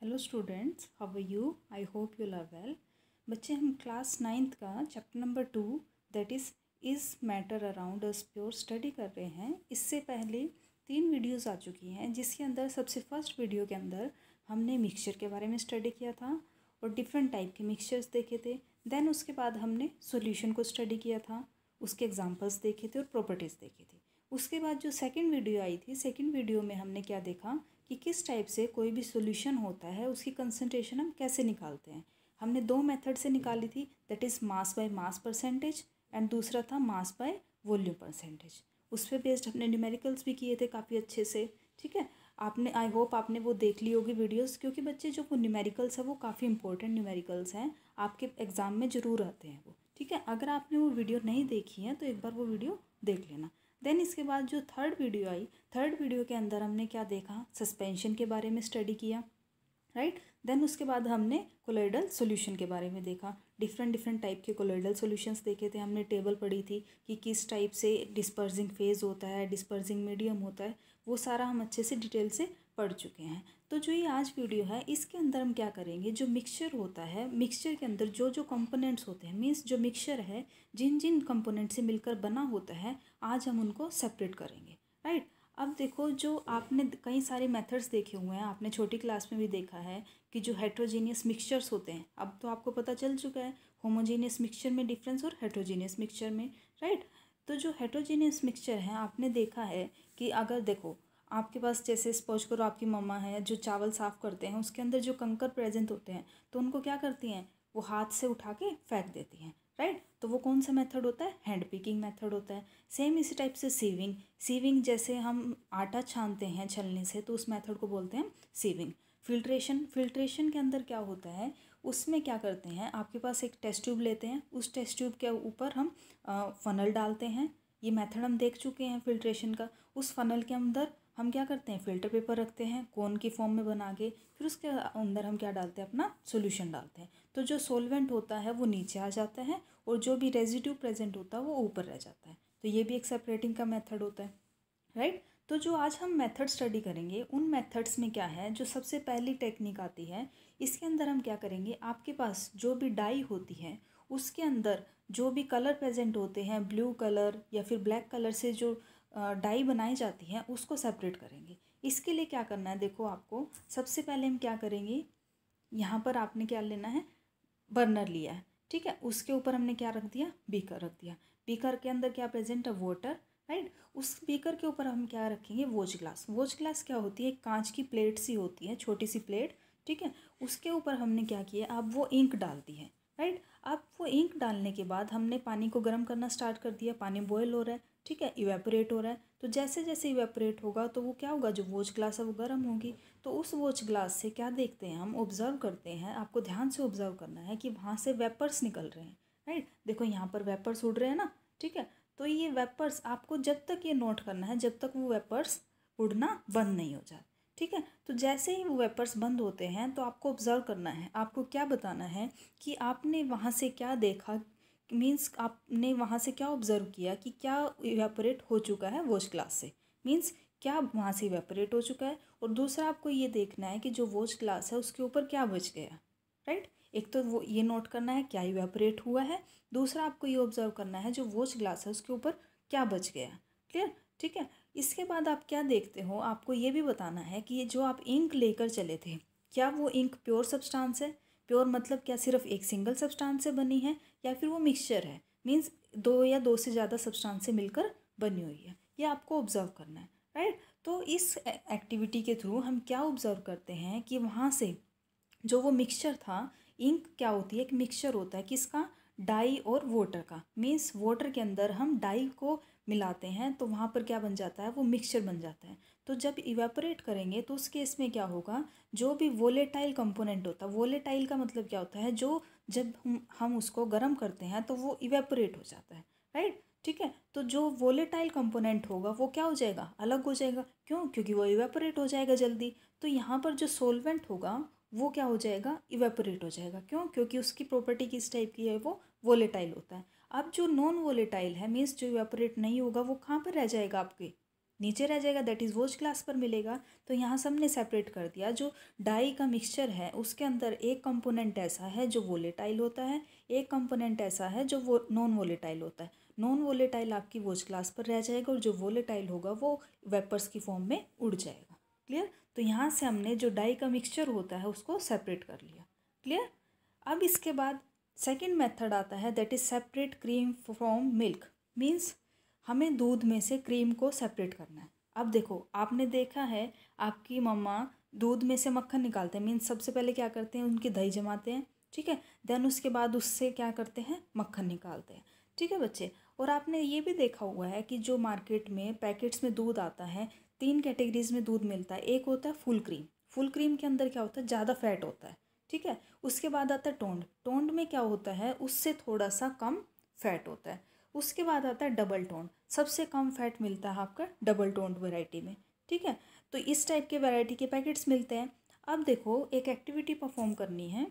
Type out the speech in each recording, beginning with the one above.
Hello students, how are you? I hope you are well. बच्चे, हम class 9th का chapter number 2 that is matter around us pure study कर रहे हैं। इससे पहले 3 वीडियोस आ चुकी हैं, जिसके अंदर सबसे फर्स्ट वीडियो के अंदर हमने मिक्सचर के बारे में स्टडी किया था और डिफरेंट टाइप के मिक्सचर्स देखे थे। देन उसके बाद हमने सॉल्यूशन को स्टडी किया था, उसके एग्जांपल्स देखे थे और प्रॉपर्टीज़ देखी थी। उसके बाद जो सेकंड वीडियो आई थी, सेकंड वीडियो में हमने क्या देखा कि किस टाइप से कोई भी सॉल्यूशन होता है उसकी कंसंट्रेशन हम कैसे निकालते हैं। हमने 2 मेथड से निकाली थी, that is mass by mass percentage and दूसरा था मास बाय वॉल्यूम परसेंटेज। उस पर बेस्ड हमने न्यूमेरिकल्स भी किए थे काफ़ी अच्छे से। ठीक है, आपने आई होप आपने वो देख ली होगी वीडियोस, क्योंकि बच्चे जो वो न्यूमेरिकल्स है वो काफ़ी इंपॉर्टेंट न्यूमेरिकल्स हैं, आपके एग्ज़ाम में ज़रूर आते हैं वो। ठीक है, अगर आपने वो वीडियो नहीं देखी है तो एक बार वो वीडियो देख लेना। देन इसके बाद जो थर्ड वीडियो आई, थर्ड वीडियो के अंदर हमने क्या देखा, सस्पेंशन के बारे में स्टडी किया, राइट। देन उसके बाद हमने कोलोइडल सॉल्यूशन के बारे में देखा। डिफरेंट टाइप के कोलोइडल सॉल्यूशंस देखे थे हमने, टेबल पढ़ी थी कि किस टाइप से डिस्पर्सिंग फेज होता है, डिस्पर्सिंग मीडियम होता है, वो सारा हम अच्छे से डिटेल से पढ़ चुके हैं। तो जो ये आज वीडियो है इसके अंदर हम क्या करेंगे, जो मिक्सचर होता है, मिक्सचर के अंदर जो जो कंपोनेंट्स होते हैं, मीन्स जो मिक्सचर है जिन जिन कंपोनेंट से मिलकर बना होता है, आज हम उनको सेपरेट करेंगे, राइट। अब देखो, जो आपने कई सारे मेथड्स देखे हुए हैं, आपने छोटी क्लास में भी देखा है कि जो हेट्रोजीनियस मिक्सचर्स होते हैं, अब तो आपको पता चल चुका है होमोजीनियस मिक्सचर में डिफरेंस और हेट्रोजीनियस मिक्सचर में, राइट। तो जो हेट्रोजीनियस मिक्सचर है, आपने देखा है कि अगर देखो आपके पास, जैसे सपोज करो आपकी मम्मा है जो चावल साफ़ करते हैं, उसके अंदर जो कंकर प्रेजेंट होते हैं तो उनको क्या करती हैं, वो हाथ से उठा के फेंक देती हैं, राइट। तो वो कौन सा मेथड होता है, हैंड पिकिंग मेथड होता है। सेम इसी टाइप से सीविंग, सीविंग जैसे हम आटा छानते हैं छलनी से तो उस मेथड को बोलते हैं सीविंग। फिल्ट्रेशन, फिल्ट्रेशन के अंदर क्या होता है, उसमें क्या करते हैं, आपके पास एक टेस्ट ट्यूब लेते हैं, उस टेस्ट ट्यूब के ऊपर हम फनल डालते हैं। ये मेथड हम देख चुके हैं फिल्ट्रेशन का। उस फनल के अंदर हम क्या करते हैं, फ़िल्टर पेपर रखते हैं कोन की फॉर्म में बना के, फिर उसके अंदर हम क्या डालते हैं, अपना सॉल्यूशन डालते हैं। तो जो सॉल्वेंट होता है वो नीचे आ जाता है और जो भी रेजिड्यू प्रेजेंट होता है वो ऊपर रह जाता है। तो ये भी एक सेपरेटिंग का मेथड होता है, राइट। तो जो आज हम मेथड स्टडी करेंगे उन मेथड्स में क्या है, जो सबसे पहली टेक्निक आती है, इसके अंदर हम क्या करेंगे, आपके पास जो भी डाई होती है उसके अंदर जो भी कलर प्रेजेंट होते हैं, ब्लू कलर या फिर ब्लैक कलर से जो डाई बनाई जाती है उसको सेपरेट करेंगे। इसके लिए क्या करना है, देखो आपको सबसे पहले हम क्या करेंगे, यहाँ पर आपने क्या लेना है, बर्नर लिया है, ठीक है। उसके ऊपर हमने क्या रख दिया, बीकर रख दिया। बीकर के अंदर क्या प्रेजेंट है, वाटर, राइट। उस बीकर के ऊपर हम क्या रखेंगे, वॉच ग्लास। वॉच ग्लास क्या होती है, कांच की प्लेट सी होती है, छोटी सी प्लेट, ठीक है। उसके ऊपर हमने क्या किया, अब वो इंक डाल दी है, राइट। अब वो इंक डालने के बाद हमने पानी को गर्म करना स्टार्ट कर दिया, पानी बॉयल हो रहा है, ठीक है, इवेपोरेट हो रहा है। तो जैसे जैसे इवेपोरेट होगा तो वो क्या होगा, जो वॉच ग्लास है वो गर्म होगी। तो उस वॉच ग्लास से क्या देखते हैं, हम ऑब्जर्व करते हैं, आपको ध्यान से ऑब्जर्व करना है कि वहाँ से वेपर्स निकल रहे हैं, राइट। देखो यहाँ पर वेपर्स उड़ रहे हैं ना, ठीक है। तो ये वेपर्स आपको जब तक ये नोट करना है जब तक वो वेपर्स उड़ना बंद नहीं हो जाए, ठीक है। तो जैसे ही वो वेपर्स बंद होते हैं तो आपको ऑब्जर्व करना है, आपको क्या बताना है कि आपने वहाँ से क्या देखा, मीन्स आपने वहाँ से क्या ऑब्जर्व किया कि क्या इवेपोरेट हो चुका है वॉच ग्लास से, मीन्स क्या वहाँ से इवेपोरेट हो चुका है। और दूसरा आपको ये देखना है कि जो वॉच ग्लास है उसके ऊपर क्या बच गया, राइट। एक तो वो ये नोट करना है क्या इवेपोरेट हुआ है, दूसरा आपको ये ऑब्जर्व करना है जो वॉच ग्लास है उसके ऊपर क्या बच गया, क्लियर, ठीक है। इसके बाद आप क्या देखते हो, आपको ये भी बताना है कि ये जो आप इंक लेकर चले थे, क्या वो इंक प्योर सब्सटेंस है, प्योर मतलब क्या सिर्फ एक सिंगल सब्सटेंस से बनी है या फिर वो मिक्सचर है, मीन्स 2 या 2 से ज़्यादा सब्सटेंस से मिलकर बनी हुई है, ये आपको ऑब्जर्व करना है, राइट। तो इस एक्टिविटी के थ्रू हम क्या ऑब्जर्व करते हैं कि वहाँ से जो वो मिक्सचर था, इंक क्या होती है, एक मिक्सचर होता है किसका, डाई और वाटर का, मीन्स वाटर के अंदर हम डाई को मिलाते हैं तो वहाँ पर क्या बन जाता है, वो मिक्सचर बन जाता है। तो जब इवेपोरेट करेंगे तो उस केस में क्या होगा, जो भी वोलेटाइल कंपोनेंट होता है, वोलेटाइल का मतलब क्या होता है, जो जब हम उसको गर्म करते हैं तो वो इवेपोरेट हो जाता है, राइट, ठीक है। तो जो वोलेटाइल कंपोनेंट होगा वो क्या हो जाएगा, अलग हो जाएगा, क्यों, क्योंकि वो इवेपोरेट हो जाएगा जल्दी। तो यहाँ पर जो सोलवेंट होगा वो क्या हो जाएगा, इवेपोरेट हो जाएगा, क्यों, क्योंकि उसकी प्रॉपर्टी किस टाइप की है, वो वोलेटाइल होता है। अब जो नॉन वोलेटाइल है, मीन्स जो इवेपोरेट नहीं होगा, वो कहाँ पर रह जाएगा आपके, नीचे रह जाएगा, दैट इज़ वोच ग्लास पर मिलेगा। तो यहाँ से हमने सेपरेट कर दिया। जो डाई का मिक्सचर है उसके अंदर एक कंपोनेंट ऐसा है जो वोलेटाइल होता है, एक कंपोनेंट ऐसा है जो वो नॉन वोलेटाइल होता है। नॉन वोलेटाइल आपकी वोच ग्लास पर रह जाएगा और जो वोलेटाइल होगा वो वेपर्स की फॉर्म में उड़ जाएगा। क्लियर। तो यहाँ से हमने जो डाई का मिक्सचर होता है उसको सेपरेट कर लिया। क्लियर। अब इसके बाद सेकेंड मेथड आता है, that is separate cream from milk. Means हमें दूध में से क्रीम को सेपरेट करना है। अब देखो, आपने देखा है आपकी मम्मा दूध में से मक्खन निकालते हैं। मीन्स सबसे पहले क्या करते हैं, उनकी दही जमाते हैं, ठीक है, देन उसके बाद उससे क्या करते हैं, मक्खन निकालते हैं। ठीक है बच्चे। और आपने ये भी देखा हुआ है कि जो मार्केट में पैकेट्स में दूध आता है, 3 कैटेगरीज में दूध मिलता है। एक होता है फुल क्रीम। फुल क्रीम के अंदर क्या होता है, ज़्यादा फैट होता है, ठीक है। उसके बाद आता है टोंड। टोंड में क्या होता है, उससे थोड़ा सा कम फैट होता है। उसके बाद आता है डबल टोंड। सबसे कम फैट मिलता है आपका डबल टोंड वैरायटी में, ठीक है। तो इस टाइप के वैरायटी के पैकेट्स मिलते हैं। अब देखो, एक एक्टिविटी परफॉर्म करनी है।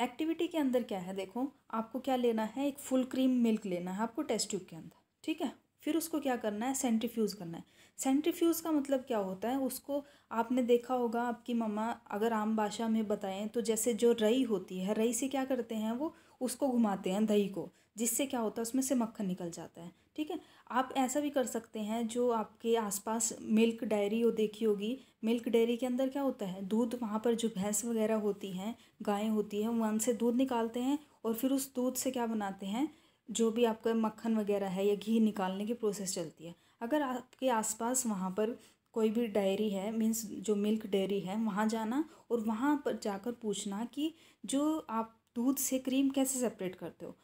एक्टिविटी के अंदर क्या है, देखो आपको क्या लेना है, एक फुल क्रीम मिल्क लेना है आपको टेस्ट ट्यूब के अंदर, ठीक है। फिर उसको क्या करना है, सेंट्रीफ्यूज़ करना है। सेंट्रीफ्यूज़ का मतलब क्या होता है, उसको आपने देखा होगा, आपकी मम्मा अगर आम भाषा में बताएं तो जैसे जो रई होती है, रई से क्या करते हैं वो उसको घुमाते हैं दही को, जिससे क्या होता है उसमें से मक्खन निकल जाता है, ठीक है। आप ऐसा भी कर सकते हैं, जो आपके आसपास मिल्क डायरी हो देखी होगी, मिल्क डेयरी के अंदर क्या होता है, दूध, वहाँ पर जो भैंस वगैरह होती हैं, गायें होती हैं, वहाँ से दूध निकालते हैं और फिर उस दूध से क्या बनाते हैं, जो भी आपका मक्खन वगैरह है या घी निकालने की प्रोसेस चलती है। अगर आपके आसपास वहाँ पर कोई भी डायरी है, मीन्स जो मिल्क डेयरी है, वहाँ जाना और वहाँ पर जाकर पूछना कि जो आप दूध से क्रीम कैसे सेपरेट करते हो,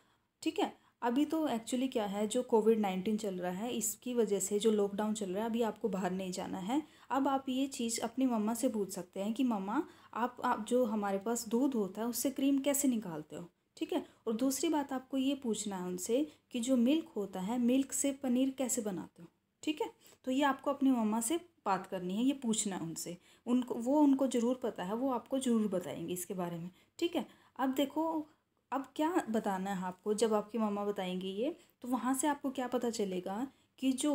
ठीक है। अभी तो एक्चुअली क्या है, जो कोविड-19 चल रहा है, इसकी वजह से जो लॉकडाउन चल रहा है, अभी आपको बाहर नहीं जाना है। अब आप ये चीज़ अपनी मम्मा से पूछ सकते हैं कि मम्मा आप जो हमारे पास दूध होता है उससे क्रीम कैसे निकालते हो, ठीक है। और दूसरी बात आपको ये पूछना है उनसे कि जो मिल्क होता है, मिल्क से पनीर कैसे बनाते हो, ठीक है। तो ये आपको अपनी मम्मा से बात करनी है, ये पूछना है उनसे। उनको ज़रूर पता है, वो आपको ज़रूर बताएंगे इसके बारे में, ठीक है। अब देखो, अब क्या बताना है आपको, जब आपकी मम्मा बताएंगी ये, तो वहाँ से आपको क्या पता चलेगा कि जो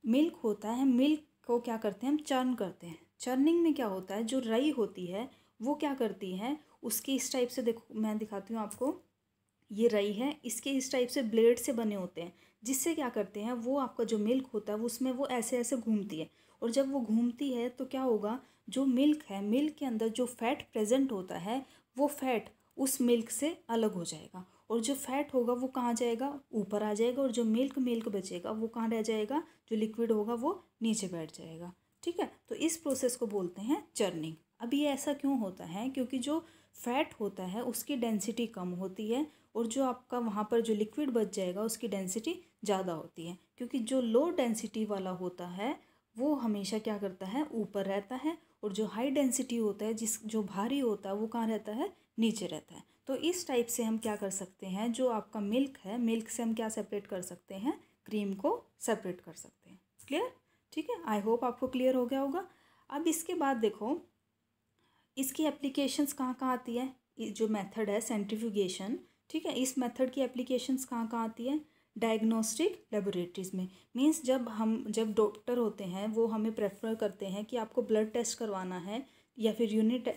मिल्क होता है, मिल्क को क्या करते हैं हम, चर्न करते हैं। चर्निंग में क्या होता है, जो रई होती है वो क्या करती है, उसकी इस टाइप से, देखो मैं दिखाती हूँ आपको, ये रई है, इसके इस टाइप से ब्लेड से बने होते हैं, जिससे क्या करते हैं, वो आपका जो मिल्क होता है वो उसमें वो ऐसे ऐसे घूमती है। और जब वो घूमती है तो क्या होगा, जो मिल्क है, मिल्क के अंदर जो फैट प्रेजेंट होता है, वो फैट उस मिल्क से अलग हो जाएगा। और जो फैट होगा वो कहाँ जाएगा, ऊपर आ जाएगा। और जो मिल्क मिल्क बचेगा वो कहाँ रह जाएगा, जो लिक्विड होगा वो नीचे बैठ जाएगा, ठीक है। तो इस प्रोसेस को बोलते हैं चर्निंग। अब ये ऐसा क्यों होता है, क्योंकि जो फैट होता है उसकी डेंसिटी कम होती है और जो आपका वहाँ पर जो लिक्विड बच जाएगा उसकी डेंसिटी ज़्यादा होती है। क्योंकि जो लो डेंसिटी वाला होता है वो हमेशा क्या करता है, ऊपर रहता है। और जो हाई डेंसिटी होता है, जो भारी होता है, वो कहाँ रहता है, नीचे रहता है। तो इस टाइप से हम क्या कर सकते हैं, जो आपका मिल्क है, मिल्क से हम क्या सेपरेट कर सकते हैं, क्रीम को सेपरेट कर सकते हैं। क्लियर, ठीक है। आई होप आपको क्लियर हो गया होगा। अब इसके बाद देखो, इसकी एप्लीकेशंस कहाँ कहाँ आती है, जो मेथड है सेंट्रीफ्यूगेशन, ठीक है, इस मेथड की एप्लीकेशंस कहाँ कहाँ आती है, डायग्नोस्टिक लेबोरेटरीज में। मींस जब डॉक्टर होते हैं वो हमें प्रेफर करते हैं कि आपको ब्लड टेस्ट करवाना है या फिर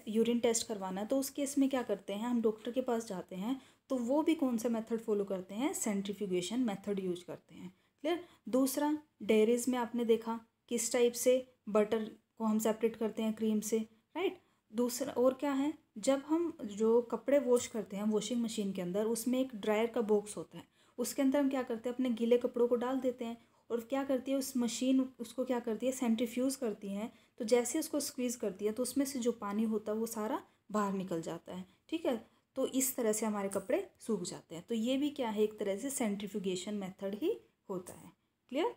यूरिन टेस्ट करवाना है, तो उस केस में क्या करते हैं, हम डॉक्टर के पास जाते हैं। तो वो भी कौन सा मेथड फॉलो करते हैं, सेंट्रीफ्यूगेशन मेथड यूज करते हैं। क्लियर। दूसरा, डेयरीज में आपने देखा किस टाइप से बटर को हम सेपरेट करते हैं क्रीम से, राइट। दूसरा और क्या है, जब हम जो कपड़े वॉश करते हैं वॉशिंग मशीन के अंदर, उसमें एक ड्रायर का बॉक्स होता है, उसके अंदर हम क्या करते हैं, अपने गीले कपड़ों को डाल देते हैं और क्या करती है उस मशीन, उसको क्या करती है, सेंट्रीफ्यूज करती है। तो जैसे उसको स्क्वीज़ करती है तो उसमें से जो पानी होता है वो सारा बाहर निकल जाता है, ठीक है। तो इस तरह से हमारे कपड़े सूख जाते हैं। तो ये भी क्या है, एक तरह से सेंट्रीफ्यूगेशन मेथड ही होता है। क्लियर।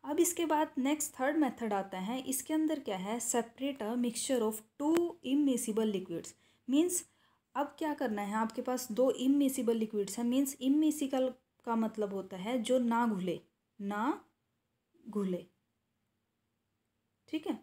अब इसके बाद नेक्स्ट थर्ड मेथड आता है। इसके अंदर क्या है, separate a mixture of 2 immiscible liquids. Means अब क्या करना है, आपके पास 2 इमिसिबल लिक्विड्स हैं। मीन्स इमिसिबल का मतलब होता है जो ना घुले, ना घुले, ठीक है।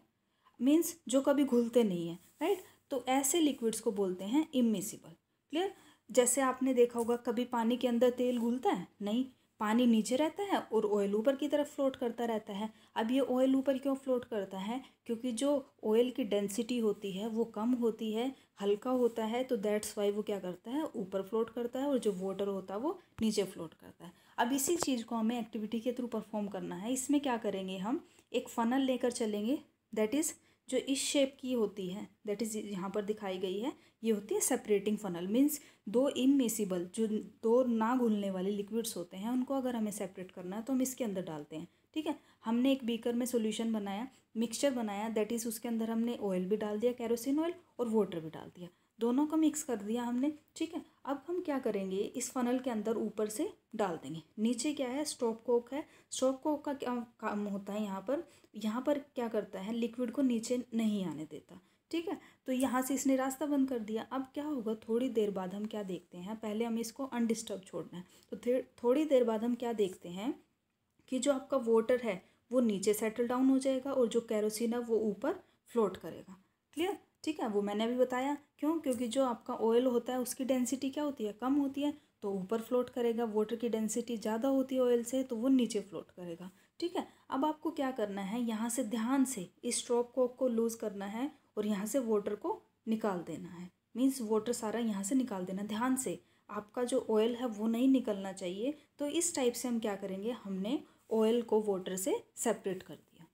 मीन्स जो कभी घुलते नहीं है, राइट। तो ऐसे लिक्विड्स को बोलते हैं इमिसिबल। क्लियर। जैसे आपने देखा होगा, कभी पानी के अंदर तेल घुलता है नहीं, पानी नीचे रहता है और ऑयल ऊपर की तरफ फ्लोट करता रहता है। अब ये ऑयल ऊपर क्यों फ्लोट करता है? क्योंकि जो ऑयल की डेंसिटी होती है वो कम होती है, हल्का होता है, तो दैट्स वाई वो क्या करता है, ऊपर फ्लोट करता है, और जो वाटर होता है वो नीचे फ्लोट करता है। अब इसी चीज़ को हमें एक्टिविटी के थ्रू परफॉर्म करना है। इसमें क्या करेंगे, हम एक फ़नल लेकर चलेंगे, दैट इज़ जो इस शेप की होती है, दैट इज़ यहाँ पर दिखाई गई है, ये होती है सेपरेटिंग फ़नल। मीन्स दो इमिसिबल, जो दो ना घुलने वाले लिक्विड्स होते हैं, उनको अगर हमें सेपरेट करना है तो हम इसके अंदर डालते हैं। ठीक है, हमने एक बीकर में सॉल्यूशन बनाया, मिक्सचर बनाया, दैट इज़ उसके अंदर हमने ऑयल भी डाल दिया, केरोसिन ऑयल, और वाटर भी डाल दिया, दोनों को मिक्स कर दिया हमने। ठीक है, अब हम क्या करेंगे, इस फनल के अंदर ऊपर से डाल देंगे। नीचे क्या है, स्टॉप कोक है। स्टॉप कोक का क्या काम होता है, यहाँ पर क्या करता है, लिक्विड को नीचे नहीं आने देता। ठीक है, तो यहाँ से इसने रास्ता बंद कर दिया। अब क्या होगा, थोड़ी देर बाद हम क्या देखते हैं, पहले हमें इसको अनडिस्टर्ब छोड़ना है, तो थोड़ी देर बाद हम क्या देखते हैं कि जो आपका वाटर है वो नीचे सेटल डाउन हो जाएगा और जो केरोसिन है वो ऊपर फ्लोट करेगा। क्लियर? ठीक है, वो मैंने अभी बताया क्यों, क्योंकि जो आपका ऑयल होता है उसकी डेंसिटी क्या होती है, कम होती है, तो ऊपर फ्लोट करेगा। वाटर की डेंसिटी ज़्यादा होती है ऑयल से, तो वो नीचे फ्लोट करेगा। ठीक है, अब आपको क्या करना है, यहाँ से ध्यान से इस स्ट्रॉप कोक को लूज़ करना है और यहाँ से वाटर को निकाल देना है। मीन्स वाटर सारा यहाँ से निकाल देना, ध्यान से, आपका जो ऑयल है वो नहीं निकलना चाहिए। तो इस टाइप से हम क्या करेंगे, हमने ऑयल को वाटर से सेपरेट कर दिया।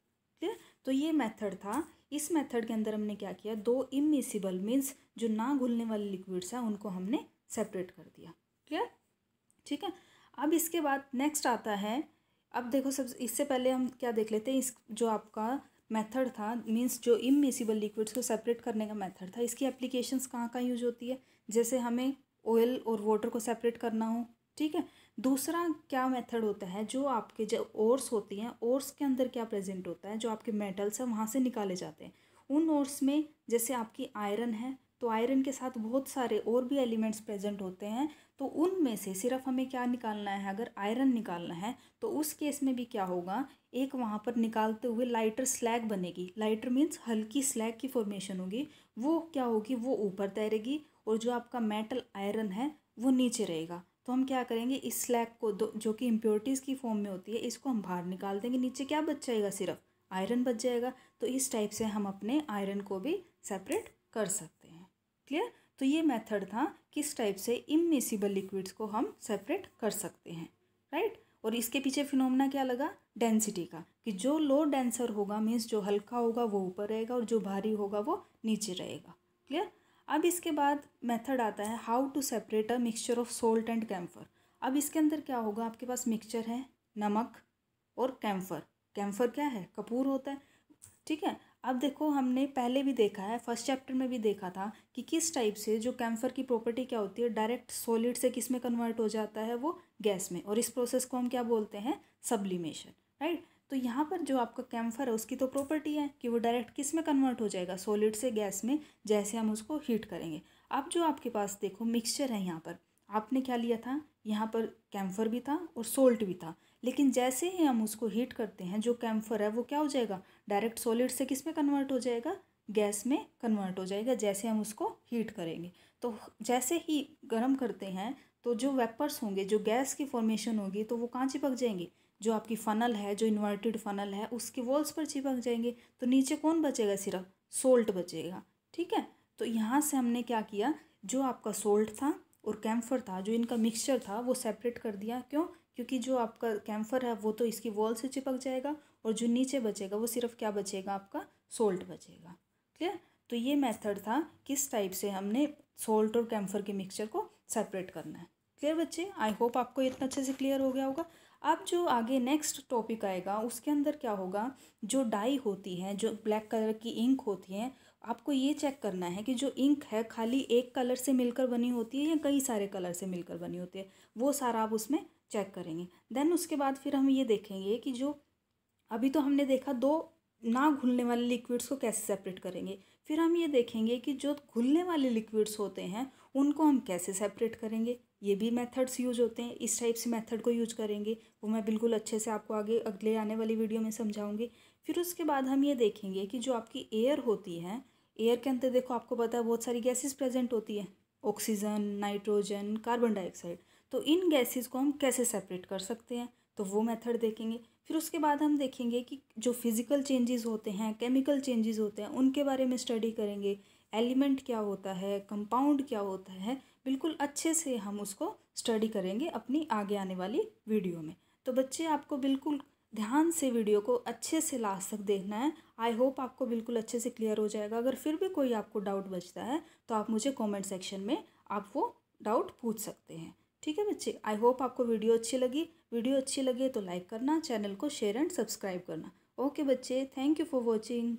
क्लियर? तो ये मेथड था। इस मेथड के अंदर हमने क्या किया, दो इमिसिबल मीन्स जो ना घुलने वाले लिक्विड्स हैं उनको हमने सेपरेट कर दिया। क्लियर? ठीक है, अब इसके बाद नेक्स्ट आता है, अब देखो सब, इससे पहले हम क्या देख लेते हैं, इस जो आपका मेथड था, मीन्स जो इमिसिबल लिक्विड्स को सेपरेट करने का मेथड था, इसकी एप्लीकेशंस कहाँ कहाँ यूज होती है, जैसे हमें ऑयल और वाटर को सेपरेट करना हो। ठीक है, दूसरा क्या मेथड होता है, जो आपके जो ओर्स होती हैं, ओर्स के अंदर क्या प्रेजेंट होता है, जो आपके मेटल्स हैं वहाँ से निकाले जाते हैं। उन ओर्स में जैसे आपकी आयरन है, तो आयरन के साथ बहुत सारे और भी एलिमेंट्स प्रेजेंट होते हैं, तो उनमें से सिर्फ हमें क्या निकालना है, अगर आयरन निकालना है तो उस केस में भी क्या होगा, एक वहाँ पर निकालते हुए लाइटर स्लैग बनेगी। लाइटर मीन्स हल्की स्लैग की फॉर्मेशन होगी, वो क्या होगी, वो ऊपर तैरेगी, और जो आपका मेटल आयरन है वो नीचे रहेगा। तो हम क्या करेंगे, इस स्लैग को जो कि इम्प्योरिटीज़ की फॉर्म में होती है, इसको हम बाहर निकाल देंगे, नीचे क्या बच जाएगा, सिर्फ आयरन बच जाएगा। तो इस टाइप से हम अपने आयरन को भी सेपरेट कर सकते हैं। क्लियर? तो ये मेथड था किस टाइप से इमिसिबल लिक्विड्स को हम सेपरेट कर सकते हैं। राइट? और इसके पीछे फिनोमेना क्या लगा, डेंसिटी का, कि जो लो डेंसर होगा मीन्स जो हल्का होगा वो ऊपर रहेगा और जो भारी होगा वो नीचे रहेगा। क्लियर? अब इसके बाद मेथड आता है how to separate a mixture of salt and camphor. अब इसके अंदर क्या होगा, आपके पास मिक्सचर है, नमक और कैम्फर। कैम्फर क्या है, कपूर होता है। ठीक है, अब देखो हमने पहले भी देखा है, फर्स्ट चैप्टर में भी देखा था कि किस टाइप से जो कैम्फर की प्रॉपर्टी क्या होती है, डायरेक्ट सॉलिड से किस में कन्वर्ट हो जाता है, वो गैस में, और इस प्रोसेस को हम क्या बोलते हैं, सब्लिमेशन। राइट? तो यहाँ पर जो आपका कैम्फर है उसकी तो प्रॉपर्टी है कि वो डायरेक्ट किस में कन्वर्ट हो जाएगा, सॉलिड से गैस में, जैसे हम उसको हीट करेंगे। अब जो आपके पास देखो मिक्सचर है, यहाँ पर आपने क्या लिया था, यहाँ पर कैम्फर भी था और सोल्ट भी था, लेकिन जैसे ही हम उसको हीट करते हैं, जो कैम्फर है वो क्या हो जाएगा, डायरेक्ट सॉलिड से किस में कन्वर्ट हो जाएगा, गैस में कन्वर्ट हो जाएगा, जैसे हम उसको हीट करेंगे। तो जैसे ही गर्म करते हैं तो जो वेपर्स होंगे, जो गैस की फॉर्मेशन होगी, तो वो कहाँ चिपक जाएंगे, जो आपकी फ़नल है, जो इन्वर्टेड फ़नल है उसकी वॉल्स पर चिपक जाएंगे। तो नीचे कौन बचेगा, सिर्फ सोल्ट बचेगा। ठीक है, तो यहाँ से हमने क्या किया, जो आपका सोल्ट था और कैम्फर था, जो इनका मिक्सचर था, वो सेपरेट कर दिया। क्यों? क्योंकि जो आपका कैम्फर है वो तो इसकी वॉल से चिपक जाएगा, और जो नीचे बचेगा वो सिर्फ क्या बचेगा, आपका सोल्ट बचेगा। क्लियर? तो ये मेथड था किस टाइप से हमने सोल्ट और कैम्फर के मिक्सचर को सेपरेट करना है। क्लियर बच्चे? आई होप आपको इतना अच्छे से क्लियर हो गया होगा। अब जो आगे नेक्स्ट टॉपिक आएगा उसके अंदर क्या होगा, जो डाई होती है, जो ब्लैक कलर की इंक होती है, आपको ये चेक करना है कि जो इंक है खाली एक कलर से मिलकर बनी होती है या कई सारे कलर से मिलकर बनी होती है, वो सारा आप उसमें चेक करेंगे। देन उसके बाद फिर हम ये देखेंगे कि जो अभी तो हमने देखा दो ना घुलने वाले लिक्विड्स को कैसे सेपरेट करेंगे, फिर हम ये देखेंगे कि जो घुलने वाले लिक्विड्स होते हैं उनको हम कैसे सेपरेट करेंगे। ये भी मेथड्स यूज होते हैं, इस टाइप से मेथड को यूज करेंगे, वो मैं बिल्कुल अच्छे से आपको आगे अगले आने वाली वीडियो में समझाऊंगी। फिर उसके बाद हम ये देखेंगे कि जो आपकी एयर होती है, एयर के अंदर देखो आपको पता है बहुत सारी गैसेस प्रेजेंट होती है, ऑक्सीजन, नाइट्रोजन, कार्बन डाइऑक्साइड। तो इन गैसेस को हम कैसे सेपरेट कर सकते हैं, तो वो मेथड देखेंगे। फिर उसके बाद हम देखेंगे कि जो फिज़िकल चेंजेस होते हैं, केमिकल चेंजेस होते हैं, उनके बारे में स्टडी करेंगे। एलिमेंट क्या होता है, कंपाउंड क्या होता है, बिल्कुल अच्छे से हम उसको स्टडी करेंगे अपनी आगे आने वाली वीडियो में। तो बच्चे आपको बिल्कुल ध्यान से वीडियो को अच्छे से लास्ट तक देखना है। आई होप आपको बिल्कुल अच्छे से क्लियर हो जाएगा। अगर फिर भी कोई आपको डाउट बचता है तो आप मुझे कमेंट सेक्शन में आप वो डाउट पूछ सकते हैं। ठीक है बच्चे, आई होप आपको वीडियो अच्छी लगी। वीडियो अच्छी लगे तो लाइक करना, चैनल को शेयर एंड सब्सक्राइब करना। ओके बच्चे, थैंक यू फॉर वॉचिंग।